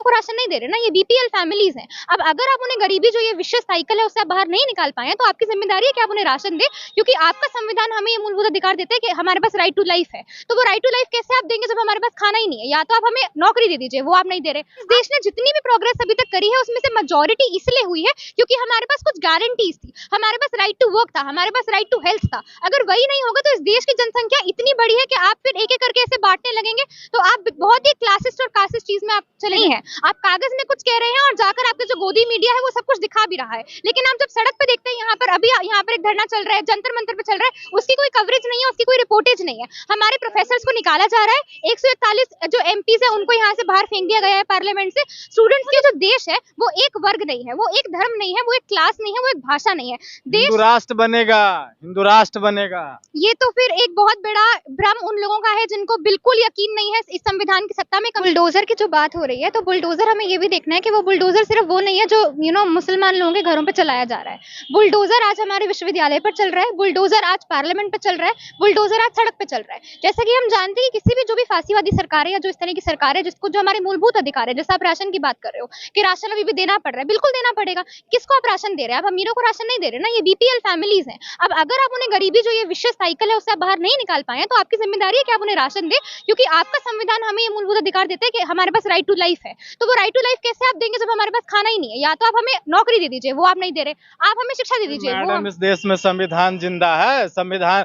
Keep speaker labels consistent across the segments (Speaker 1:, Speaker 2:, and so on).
Speaker 1: को राशन नहीं दे रहे ना, ये बीपीएल फैमिलीज हैं। अब अगर आप उन्हें गरीबी जो ये विशेष साइकिल है उससे आप बाहर नहीं निकाल पाए तो आपकी जिम्मेदारी है कि आप उन्हें राशन दें, क्योंकि आपका संविधान हमें ये मूलभूत अधिकार देता है कि हमारे पास राइट टू लाइफ है। तो वो राइट टू लाइफ कैसे आप देंगे जब हमारे पास खाना ही नहीं है? या तो आप हमें नौकरी दे दीजिए, वो आप नहीं दे रहे। इस देश ने जितनी भी प्रोग्रेस अभी तक करी है उसमें से मेजोरिटी इसलिए हुई है क्योंकि हमारे पास कुछ गारंटीज थी, हमारे पास राइट टू वर्क था, हमारे पास राइट टू हेल्थ था। अगर वही नहीं होगा तो इस देश की जनसंख्या इतनी बड़ी है कि आप फिर एक एक करके ऐसे बांटने लगेंगे तो आप बहुत ही क्लासिस्ट और कासिस्ट चीज में आप चले ही हैं। आप कागज में कुछ कह रहे हैं और जाकर आपके जो गोदी मीडिया है वो सब कुछ दिखा भी रहा है, लेकिन आप जब सड़क पे देखते हैं यहाँ पर अभी यहाँ पर एक धरना चल रहा है, जंतर मंतर पे चल रहा है, उसकी कोई कवरेज नहीं है, उसकी कोई रिपोर्टेज नहीं है। हमारे प्रोफेसर्स को निकाला जा रहा है, 141 जो एमपीज है उनको यहाँ से बाहर फेंक दिया गया है पार्लियामेंट से। स्टूडेंट्स के जो देश है वो एक वर्ग नहीं है, वो एक धर्म नहीं है, वो एक क्लास नहीं है, वो एक भाषा नहीं है। देश
Speaker 2: हिंदू राष्ट्र बनेगा, हिंदू राष्ट्र बनेगा।
Speaker 1: ये तो फिर एक बहुत बड़ा भ्रम उन लोगों का है जिनको बिल्कुल यकीन नहीं है इस संविधान की सत्ता में। बुलडोजर की जो बात हो रही है, तो बुलडोजर हमें ये भी देखना है कि वो बुलडोजर सिर्फ वो नहीं है जो मुसलमान लोगों के घरों पे चलाया जा रहा है। बुलडोजर आज हमारे विश्वविद्यालय पर चल रहा है, बुलडोजर आज पार्लियामेंट पे चल रहा है, बुलडोजर आज सड़क पे चल रहा है। जैसा कि हम जानते हैं कि किसी भी जो भी फांसीवादी सरकार है या जो इस तरह की सरकार है जिसको जो हमारे मूलभूत अधिकार है, जैसे आप राशन की बात कर रहे हो कि राशन अभी भी देना पड़ रहा है, बिल्कुल देना पड़ेगा। किसको आप राशन दे रहे हैं? आप अमीरों को राशन नहीं दे रहे ना, ये बीपीएल फैमिलीज हैं। अब अगर आप उन्हें गरीबी जो ये विशेष साइकिल है उससे आप बाहर नहीं निकाल पाए तो आपकी जिम्मेदारी है कि आप उन्हें राशन दें, क्योंकि आपका संविधान हमें ये मूलभूत अधिकार देता है कि हमारे पास राइट टू लाइफ है। तो वो राइट टू लाइफ कैसे आप देंगे जब हमारे पास खाना ही नहीं है? या तो आप हमें नौकरी दे दीजिए, वो आप नहीं दे रहे। आप हमें शिक्षा दे दीजिए, वो
Speaker 2: मैडम, इस देश में संविधान जिंदा है। संविधान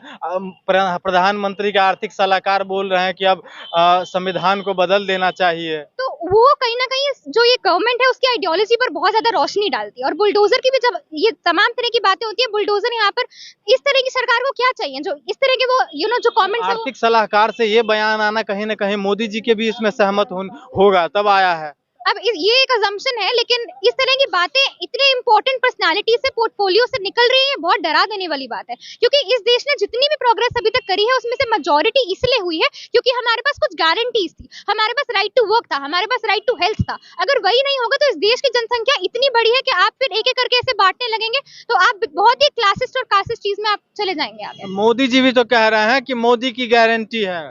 Speaker 2: प्रधानमंत्री के आर्थिक सलाहकार बोल रहे हैं कि अब संविधान को बदल देना चाहिए।
Speaker 1: तो वो कहीं ना कहीं जो ये गवर्नमेंट है उसकी आइडियोलॉजी पर बहुत ज्यादा रोशनी डालती है। और बुलडोजर की भी जब ये तमाम तरह की बातें होती है, बुलडोजर यहाँ पर इस तरह की सरकार को क्या चाहिए जो इस तरह के वो जो कमेंट्स है
Speaker 2: आर्थिक सलाहकार से ये बयान आना कहीं ना कहीं मोदी जी के भी इसमें सहमत होगा तब आया है।
Speaker 1: अब ये एक अजम्पशन है, लेकिन इस तरह की बातें इतने इंपॉर्टेंट पर्सनालिटी से पोर्टफोलियो से निकल रही है, बहुत डरा देने वाली बात है। क्योंकि इस देश ने जितनी भी प्रोग्रेस अभी तक करी है उसमें से मेजोरिटी इसलिए हुई है क्योंकि हमारे पास कुछ गारंटीज थी, हमारे पास राइट टू वर्क था, हमारे पास राइट टू हेल्थ था। अगर वही नहीं होगा तो इस देश की जनसंख्या इतनी बड़ी है कि आप फिर एक एक करके ऐसे बांटने लगेंगे तो आप बहुत ही क्लासिस्ट और कासिस्ट चीज में आप चले जाएंगे आगे।
Speaker 2: मोदी जी भी तो कह रहे हैं कि मोदी की गारंटी है।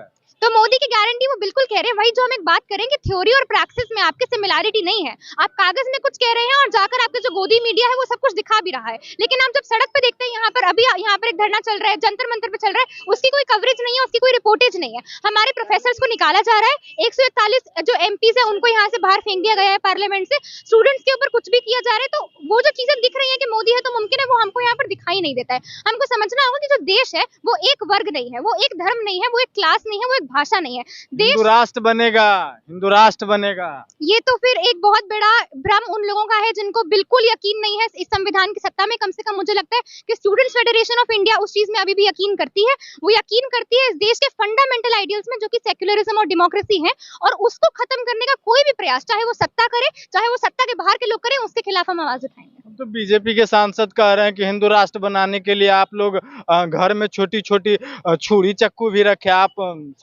Speaker 1: तो मोदी की गारंटी वो बिल्कुल कह रहे हैं, वही जो हम एक बात करें कि थ्योरी और प्रैक्टिस में आपकी सिमिलैरिटी नहीं है। आप कागज में कुछ कह रहे हैं और जाकर आपके जो गोदी मीडिया है वो सब कुछ दिखा भी रहा है, लेकिन आप जब सड़क पे देखते हैं यहाँ पर अभी यहाँ पर एक धरना चल रहा है, जंतर मंतर पे चल रहा है, उसकी कोई कवरेज नहीं है, उसकी कोई रिपोर्टेज नहीं है। हमारे प्रोफेसर्स को निकाला जा रहा है, 141 जो एमपीज है उनको यहाँ से बाहर फेंक दिया गया है पार्लियामेंट से। स्टूडेंट्स के ऊपर कुछ भी किया जा रहा है, तो वो जो चीजें दिख रही है कि मोदी है तो मुमकिन है वो हमको यहाँ पर दिखाई नहीं देता है। हमको समझना होगा कि जो देश है वो एक वर्ग नहीं है, वो एक धर्म नहीं है, वो एक क्लास नहीं है, वो एक भाषा नहीं है।
Speaker 2: हिंदू राष्ट्र बनेगा, हिंदू राष्ट्र बनेगा।
Speaker 1: ये तो फिर एक बहुत बड़ा भ्रम उन लोगों का है जिनको बिल्कुल यकीन नहीं है इस संविधान की सत्ता में। कम से कम मुझे लगता है कि स्टूडेंट्स फेडरेशन ऑफ इंडिया उस चीज में अभी भी यकीन करती है। वो यकीन करती है इस देश के फंडामेंटल आइडियल्स में, जो कि सेक्युलरिज्म और डेमोक्रेसी है, और उसको खत्म करने का कोई भी प्रयास, चाहे वो सत्ता करे चाहे वो सत्ता के बाहर के लोग करें, उसके खिलाफ हम आवाज उठाएंगे।
Speaker 2: तो बीजेपी के सांसद कह रहे हैं कि हिंदू राष्ट्र बनाने के लिए आप लोग घर में छोटी छोटी छुरी चक्कू भी रखे, आप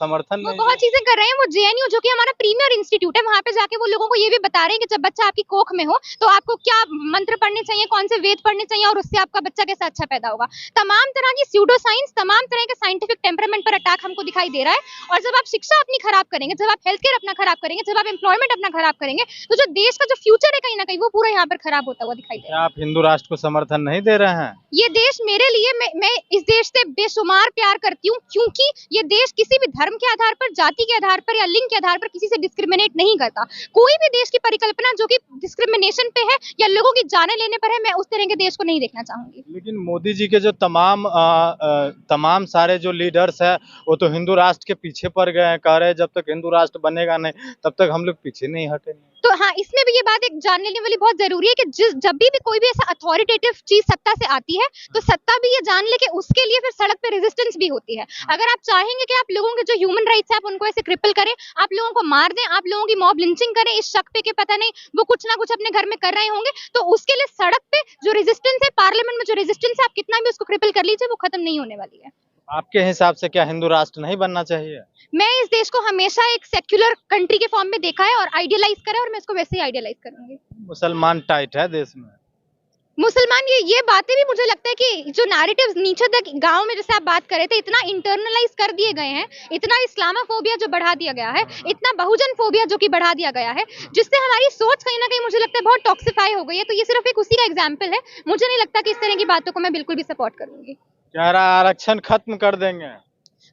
Speaker 2: समर्थन
Speaker 1: वो
Speaker 2: नहीं?
Speaker 1: बहुत चीजें कर रहे हैं। वो जेएनयू जो कि हमारा प्रीमियर इंस्टीट्यूट है, वहां पे जाके वो लोगों को ये भी बता रहे हैं कि जब बच्चा आपकी कोख में हो तो आपको क्या मंत्र पढ़ने चाहिए, कौन से वेद पढ़ने चाहिए, और उससे आपका बच्चा कैसे अच्छा पैदा होगा। तमाम तरह की स्यूडो साइंस, तमाम तरह के साइंटिफिक टेम्परामेंट पर अटैक हमको दिखाई दे रहा है। और जब आप शिक्षा अपनी खराब करेंगे, जब आप हेल्थ केयर अपना खराब करेंगे, जब आप एम्प्लॉयमेंट अपना खराब करेंगे, तो जो देश का जो फ्यूचर है कहीं ना कहीं वो पूरा यहाँ पर खराब होता हुआ दिखाई दे रहा है।
Speaker 2: आप हिंदू राष्ट्र को समर्थन नहीं दे रहे हैं?
Speaker 1: ये देश मेरे लिए, मैं इस देश से बेशुमार प्यार करती हूँ, क्योंकि ये देश किसी भी धर्म के आधार पर, जाति के आधार पर या लिंग के आधार पर किसी से डिस्क्रिमिनेट नहीं करता। कोई भी देश की परिकल्पना जो कि डिस्क्रिमिनेशन पे है या लोगों की जाने लेने पर है, मैं उस तरह के देश को नहीं देखना चाहूंगी।
Speaker 2: लेकिन मोदी जी के जो तमाम सारे जो लीडर्स है वो तो हिंदू राष्ट्र के पीछे पड़ गए हैं, कह रहे हैं जब तक हिंदू राष्ट्र बनेगा नहीं तब तक हम लोग पीछे नहीं हटेंगे।
Speaker 1: तो हाँ, इसमें भी ये बात एक जान लेने वाली बहुत जरूरी है कि जब भी कोई भी ऐसा अथॉरिटेटिव चीज सत्ता से आती है तो सत्ता भी ये जान ले कि उसके लिए फिर सड़क पे रेजिस्टेंस भी होती है। अगर आप चाहेंगे कि आप लोगों के जो ह्यूमन राइट्स है आप उनको ऐसे क्रिपल करें, आप लोगों को मार दें, आप लोगों की मॉब लिंचिंग करें इस शक पे कि पता नहीं वो कुछ ना कुछ अपने घर में कर रहे होंगे, तो उसके लिए सड़क पे जो रेजिस्टेंस है, पार्लियामेंट में जो रेजिस्टेंस है, आप कितना भी उसको क्रिपल कर लीजिए, वो खत्म नहीं होने वाली है।
Speaker 2: आपके हिसाब से क्या हिंदू राष्ट्र नहीं बनना चाहिए?
Speaker 1: मैं इस देश को हमेशा एक सेक्युलर कंट्री के फॉर्म में देखा है और आइडियलाइज करा है, और मैं इसको वैसे ही आइडियलाइज करूंगी।
Speaker 2: मुसलमान टाइट है देश में।
Speaker 1: मुसलमान ये बातें भी मुझे लगता है कि जो नैरेटिव्स नीचे तक गांव में जैसे आप बात कर रहे थे इतना इंटरनलाइज कर दिए गए हैं, इतना इस्लामोफोबिया जो बढ़ा दिया गया है, इतना बहुजन फोबिया जो कि बढ़ा दिया गया है, जिससे हमारी सोच कहीं ना कहीं मुझे लगता है बहुत टॉक्सिफाई हो गई है। तो ये सिर्फ एक उसी का एग्जाम्पल है। मुझे नहीं लगता कि इस तरह की बातों को मैं बिल्कुल भी सपोर्ट करूंगी।
Speaker 2: कह रहा है आरक्षण खत्म कर देंगे।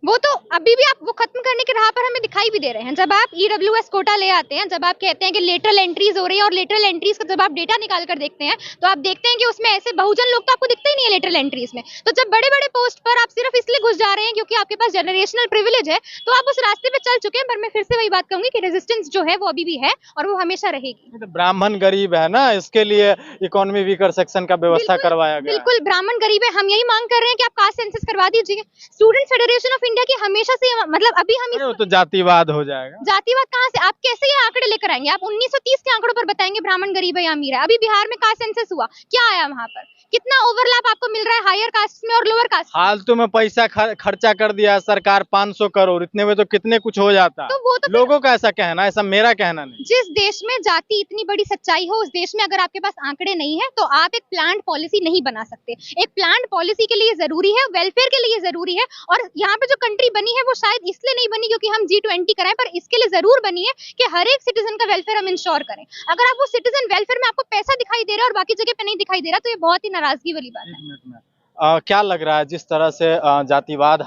Speaker 1: वो तो अभी भी आप वो खत्म करने के राह पर हमें दिखाई भी दे रहे हैं। जब आप ईडब्ल्यूएस कोटा ले आते हैं, जब आप कहते हैं कि लेटरल एंट्रीज हो रही है और लेटरल एंट्रीज का जब आप डेटा निकाल कर देखते हैं तो आप देखते हैं कि उसमें ऐसे बहुजन लोग तो आपको दिखते ही नहीं है लेटरल एंट्रीज में। तो जब बड़े बड़े पोस्ट पर आप सिर्फ इसलिए घुस जा रहे हैं क्योंकि आपके पास जनरेशनल प्रिविलेज है, तो आप उस रास्ते पे चल चुके हैं। पर मैं फिर से वही बात कहूंगी कि रेजिस्टेंस जो है वो अभी भी है और वो हमेशा रहेगी।
Speaker 2: तो ब्राह्मण गरीब है ना, इसके लिए इकोनॉमी वीकर सेक्शन का व्यवस्था
Speaker 1: बिल्कुल
Speaker 2: करवाया गया है।
Speaker 1: बिल्कुल ब्राह्मण गरीब है। हम यही मांग कर रहे हैं कि आप कास्ट सेंसस करवा दीजिए। स्टूडेंट फेडरेशन ऑफ इंडिया की हमेशा से मतलब अभी हम
Speaker 2: अरे वो तो जातिवाद हो जाएगा।
Speaker 1: जातिवाद कहाँ से, आप कैसे ये आंकड़े लेकर आएंगे? आप 1930 के आंकड़ों पर बताएंगे ब्राह्मण गरीब है या अमीर है? अभी बिहार में कास्ट सेंसस हुआ, क्या आया वहां पर? कितना ओवरलैप आपको मिल रहा है हायर कास्ट में और लोअर कास्ट में?
Speaker 2: फालतू में पैसा खर्चा कर दिया है सरकार 500 करोड़, इतने में तो कितने कुछ हो जाता।
Speaker 1: तो वो तो
Speaker 2: लोगों का ऐसा कहना है, ऐसा मेरा कहना नहीं।
Speaker 1: जिस देश में जाति इतनी बड़ी सच्चाई हो, उस देश में अगर आपके पास आंकड़े नहीं है तो आप एक प्लान्ड पॉलिसी नहीं बना सकते। एक प्लान्ड पॉलिसी के लिए जरूरी है, वेलफेयर के लिए जरूरी है। और यहाँ पे जो कंट्री बनी है वो शायद इसलिए नहीं बनी क्योंकि हम G20 कराएं, पर इसके लिए जरूर बनी है कि हर एक सिटीजन का वेलफेयर हम इंश्योर करें। अगर आप वो सिटीजन वेलफेयर में आपको पैसा दिखाई दे रहा है और बाकी जगह पे नहीं दिखाई दे रहा, तो ये बहुत ही नाराजगी वाली बात है।
Speaker 2: एक मिनट में क्या लग रहा है जिस तरह से जातिवाद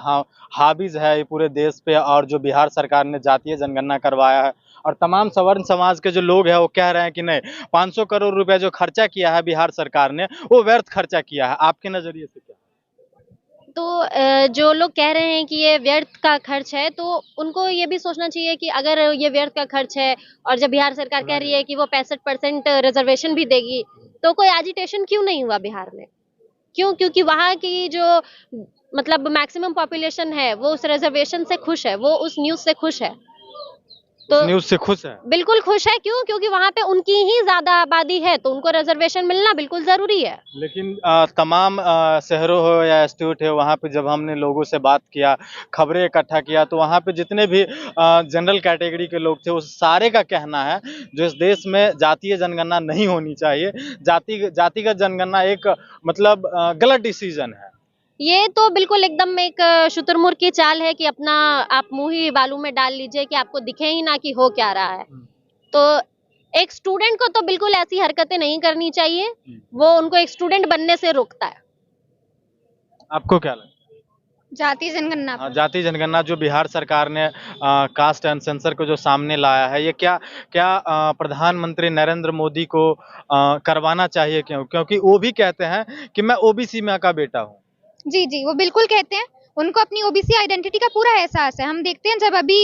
Speaker 2: हाविज है ये पूरे देश पे, और जो बिहार सरकार ने जातीय जनगणना करवाया है और तमाम सवर्ण समाज के जो लोग हैं वो कह रहे हैं कि नहीं 500 करोड़ रुपए जो खर्चा किया है बिहार सरकार ने वो व्यर्थ खर्चा किया है, आपके नजरिए से क्या?
Speaker 3: तो जो लोग कह रहे हैं कि ये व्यर्थ का खर्च है, तो उनको ये भी सोचना चाहिए कि अगर ये व्यर्थ का खर्च है और जब बिहार सरकार कह रही है कि वो 65% रिजर्वेशन भी देगी, तो कोई एजिटेशन क्यों नहीं हुआ बिहार में? क्यों? क्योंकि वहाँ की जो मतलब मैक्सिमम पॉपुलेशन है वो उस रिजर्वेशन से खुश है, वो उस न्यूज से खुश है। तो
Speaker 2: न्यूज से खुश है?
Speaker 3: बिल्कुल खुश है। क्यों? क्योंकि वहाँ पे उनकी ही ज्यादा आबादी है, तो उनको रिजर्वेशन मिलना बिल्कुल जरूरी है।
Speaker 2: लेकिन तमाम शहरों हो या इंस्टीट्यूट है वहाँ पे जब हमने लोगों से बात किया, खबरें इकट्ठा किया, तो वहाँ पे जितने भी जनरल कैटेगरी के लोग थे उस सारे का कहना है जो इस देश में जातीय जनगणना नहीं होनी चाहिए। जातिगत जनगणना एक मतलब गलत डिसीजन है।
Speaker 3: ये तो बिल्कुल एकदम एक शुतुरमुर्ग की चाल है कि अपना आप मुंह ही बालू में डाल लीजिए कि आपको दिखे ही ना कि हो क्या रहा है। तो एक स्टूडेंट को तो बिल्कुल ऐसी हरकतें नहीं करनी चाहिए, वो उनको एक स्टूडेंट बनने से रोकता है।
Speaker 2: आपको क्या लगता है?
Speaker 1: जातीय जनगणना पर
Speaker 2: जाति जनगणना जो बिहार सरकार ने कास्ट एंड सेंसर को जो सामने लाया है, ये क्या क्या प्रधानमंत्री नरेंद्र मोदी को करवाना चाहिए? क्यों? क्योंकि वो भी कहते हैं कि मैं ओबीसी माँ का बेटा हूँ।
Speaker 1: जी जी, वो बिल्कुल कहते हैं। उनको अपनी ओबीसी आइडेंटिटी का पूरा एहसास है। हम देखते हैं जब अभी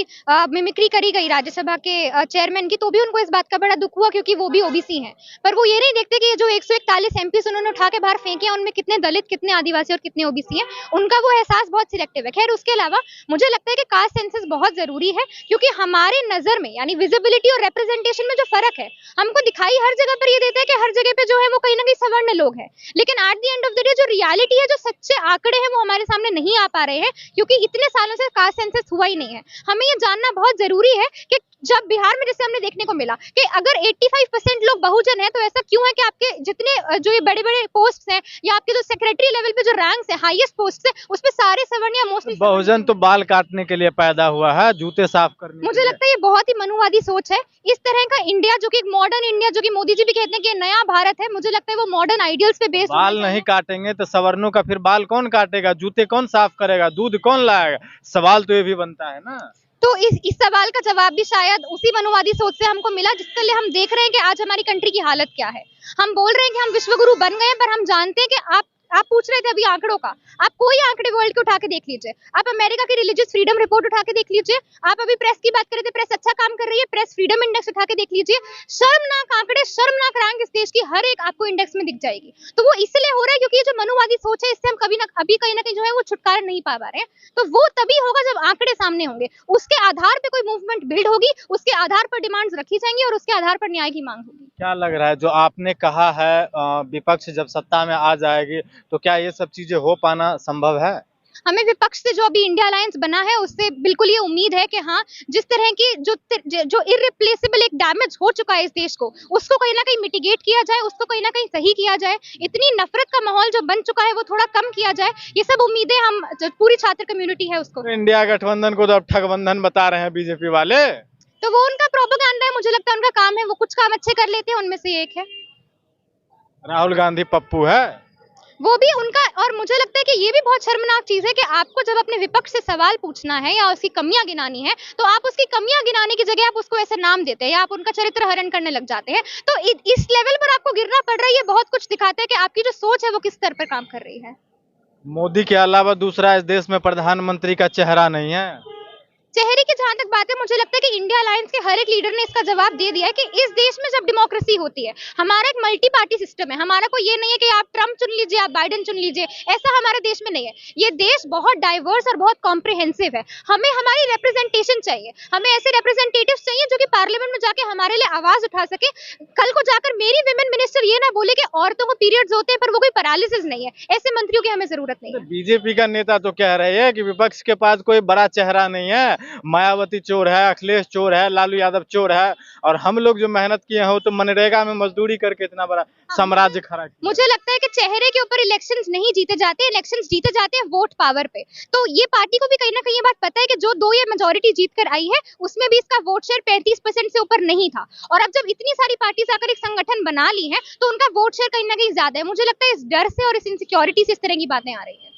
Speaker 1: मिमिक्री करी गई राज्यसभा के चेयरमैन की, तो भी उनको इस बात का बड़ा दुख हुआ क्योंकि वो भी ओबीसी हैं। पर वो ये नहीं देखते कि ये जो 141 एमपीस उन्होंने उठा के बाहर फेंके हैं उनमें कितने दलित, कितने आदिवासी और कितने ओबीसी हैं। उनका वो एहसास बहुत सिलेक्टिव है। खैर, उसके अलावा मुझे लगता है कि कास्ट सेंसस बहुत जरूरी है क्योंकि हमारे नजर में यानी विजिबिलिटी और रिप्रेजेंटेशन में जो फर्क है, हमको दिखाई हर जगह पर ये देता है कि हर जगह पे जो है वो कहीं ना कहीं सवर्ण लोग हैं। लेकिन at the end of the day जो रियलिटी है, जो सच्चे आंकड़े हैं, वो हमारे सामने नहीं आ पा रहे हैं क्योंकि इतने सालों से कास्ट सेंसस हुआ ही नहीं है। हमें ये जानना बहुत जरूरी है कि जब बिहार में जैसे हमने देखने को मिला कि अगर 85% लोग बहुजन है, तो ऐसा क्यों है कि आपके जितने जो ये बड़े बड़े पोस्ट हैं या आपके जो सेक्रेटरी लेवल पे जो रैंक्स है, हाईएस्ट पोस्ट है, उस पे सारे सवर्ण या मोस्टली
Speaker 2: बहुजन तो बाल काटने के लिए पैदा हुआ है, जूते साफ करने के
Speaker 1: मुझे
Speaker 2: लिए।
Speaker 1: लगता है ये बहुत ही मनुवादी सोच है। इस तरह का इंडिया जो कि एक मॉडर्न इंडिया, जो कि मोदी जी भी कहते हैं कि ये नया भारत है, मुझे लगता है वो मॉडर्न आइडियल्स पे बेस्ड
Speaker 2: बाल नहीं काटेंगे तो सवर्णों का फिर बाल कौन काटेगा? जूते कौन साफ करेगा? दूध कौन लाएगा? सवाल तो ये भी बनता है ना।
Speaker 1: तो इस सवाल का जवाब भी शायद उसी मनोवादी सोच से हमको मिला जिसके लिए हम देख रहे हैं कि आज हमारी कंट्री की हालत क्या है। हम बोल रहे हैं कि हम विश्वगुरु बन गए हैं, पर हम जानते हैं कि आप पूछ रहे थे अभी आंकड़ों का, आप कोई आंकड़े वर्ल्ड के उठा के देख लीजिए, आप अमेरिका की रिलीजियस फ्रीडम रिपोर्ट उठा के देख लीजिए, आप अभी प्रेस की बात कर रहे थे, प्रेस अच्छा काम कर रही है, प्रेस फ्रीडम इंडेक्स उठा के देख लीजिए, शर्मनाक आंकड़े, शर्मनाक रैंक इस देश की हर एक आपको इंडेक्स में दिख जाएगी। तो वो इसलिए हो रहा है क्योंकि ये जो मनोवादी सोच है, इससे हम अभी कहीं ना कहीं जो है वो छुटकारा नहीं पा रहे हैं। तो वो तभी होगा जब आंकड़े सामने होंगे, उसके आधार पर कोई मूवमेंट बिल्ड होगी, उसके आधार पर डिमांड्स रखी जाएंगी और उसके आधार पर न्याय की मांग होगी।
Speaker 2: क्या लग रहा है जो आपने कहा है विपक्ष जब सत्ता में आ जाएगी तो क्या ये सब चीजें हो पाना संभव है?
Speaker 1: हमें विपक्ष से जो अभी इंडिया अलायंस बना है उससे बिल्कुल ये उम्मीद है कि हाँ, जिस तरह की जो इररिप्लेसेबल एक डैमेज हो चुका है इस देश को, उसको कहीं ना कहीं मिटिगेट किया जाए, उसको कहीं ना कहीं सही किया जाए, इतनी नफरत का माहौल जो बन चुका है वो थोड़ा कम किया जाए। ये सब उम्मीदें हम जो पूरी छात्र कम्युनिटी है उसको।
Speaker 2: इंडिया गठबंधन को तो अब ठगबंधन बता रहे हैं बीजेपी वाले।
Speaker 1: तो वो उनका प्रोपेगेंडा है, मुझे लगता है उनका काम है, वो कुछ काम अच्छे कर लेते हैं, उनमें से एक है।
Speaker 2: राहुल गांधी पप्पू है।
Speaker 1: वो भी उनका, और मुझे लगता है कि ये भी बहुत शर्मनाक चीज है कि आपको जब अपने विपक्ष से सवाल पूछना है या उसकी कमियां गिनानी है, तो आप उसकी कमियां गिनाने की जगह आप उसको ऐसे नाम देते हैं या आप उनका चरित्र हरण करने लग जाते हैं। तो इस लेवल पर आपको गिरना पड़ रहा है, ये बहुत कुछ दिखाता है कि आपकी जो सोच है वो किस स्तर पर काम कर रही है।
Speaker 2: मोदी के अलावा दूसरा इस देश में प्रधानमंत्री का चेहरा नहीं है।
Speaker 1: चेहरे की जहां तक बात है, मुझे लगता है कि इंडिया अलायंस के हर एक लीडर ने इसका जवाब दे दिया है कि इस देश में जब डेमोक्रेसी होती है, हमारा एक मल्टी पार्टी सिस्टम है, हमारा कोई ये नहीं है कि आप ट्रम्प चुन लीजिए, आप बाइडेन चुन लीजिए, ऐसा हमारे देश में नहीं है। ये देश बहुत डाइवर्स और बहुत कॉम्प्रिहेंसिव है। हमें हमारी रिप्रेजेंटेशन चाहिए, हमें ऐसे रिप्रेजेंटेटिव चाहिए जो कि पार्लियामेंट में जाके हमारे लिए आवाज उठा सके। कल को जाकर मेरी विमेन मिनिस्टर ये ना बोले कि औरतों को पीरियड्स होते हैं पर वो कोई पैरालिसिस नहीं है। ऐसे मंत्रियों की हमें जरूरत नहीं है।
Speaker 2: बीजेपी का नेता तो कह रहे हैं कि विपक्ष के पास कोई बड़ा चेहरा नहीं है, मायावती चोर है, अखिलेश चोर है, लालू यादव चोर है, और हम लोग जो मेहनत किए हैं तो मनरेगा में मजदूरी करके इतना बड़ा साम्राज्य खड़ा किया।
Speaker 1: मुझे लगता है कि चेहरे के ऊपर इलेक्शंस नहीं जीते जाते, इलेक्शंस जीते जाते हैं वोट पावर पे। तो ये पार्टी को भी कहीं ना कहीं ये बात पता है कि जो दो ये मेजोरिटी जीत कर आई है उसमें भी इसका वोट शेयर 35% से ऊपर नहीं था, और अब जब इतनी सारी पार्टीज आकर एक संगठन बना ली है तो उनका वोट शेयर कहीं ना कहीं ज्यादा है। मुझे लगता है इस डर से और इस इनसिक्योरिटी से इस तरह की बातें आ रही है।